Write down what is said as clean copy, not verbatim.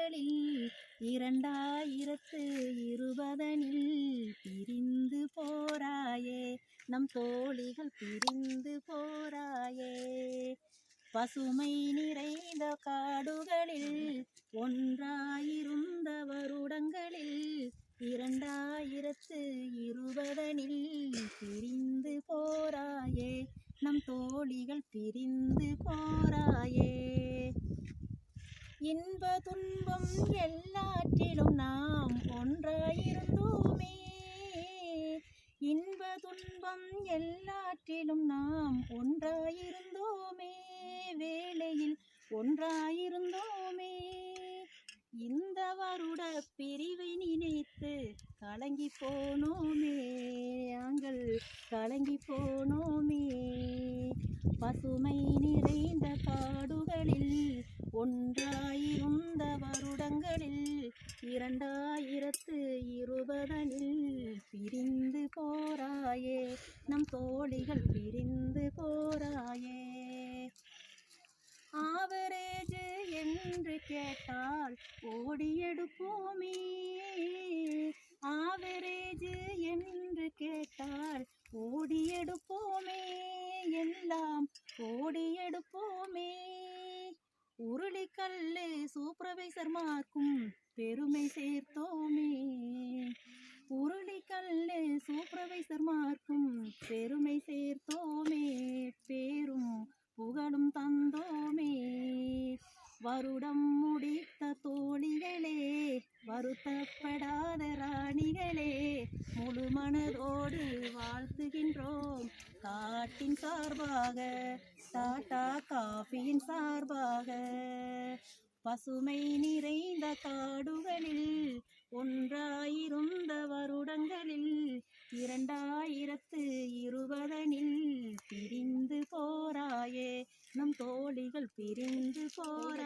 காடுகளில் 2020 பிரிந்து போராயே நம் தோழிகள் பிரிந்து போராயே. பசுமை நிறைந்த காடுகளில் ஒன்றாயிருந்த வருடங்களில் 2020 பிரிந்து போராயே நம் தோழிகள் பிரிந்து போராயே. இன்ப துன்பம் எல்லாற்றிலும் நாம் ஒன்றாயிருந்தோமே, இன்ப துன்பம் எல்லாற்றிலும் நாம் ஒன்றாயிருந்தோமே, வேளையில் ஒன்றாயிருந்தோமே. இந்த வருட பிரிவை நினைத்து கலங்கி போனோமே, நாங்கள் கலங்கி போனோமே. பசுமை நிறைந்த காடுகளில் ஒன்றாயிருந்த வருடங்களில் 2020 பிரிந்து போராயே நம் தோழிகள் பிரிந்து போராயே. ஆவரேஜ் என்று கேட்டால் ஓடியெடுப்போமே, ஆவரேஜ் என்று கேட்டால் ஓடியெடுப்போமே, எல்லாம் ஓடியெடுப்போமே. உருளிக்கல்லு சூப்பர்வைசர் மார்க்கும் பெருமை சேர்த்தோமே, உருளிக்கல்லு சூப்பர்வைசர் மார்க்கும் பெருமை சேர்த்தோமே, பேரும் புகழும் தந்தோமே. வருடம் முடித்த தோழிகளே, வருத்தப்படாத ராணிகளே, முழு மனதோடு வாழ்த்துகின்றோம் காட்டின் சார்பாக, டாடா காஃபியின் சார்பாக. பசுமை நிறைந்த காடுகளில் ஒன்றாயிருந்த வருடங்களில் 2020 பிரிந்து போராயே நம் தோழிகள் பிரிந்து போராயே.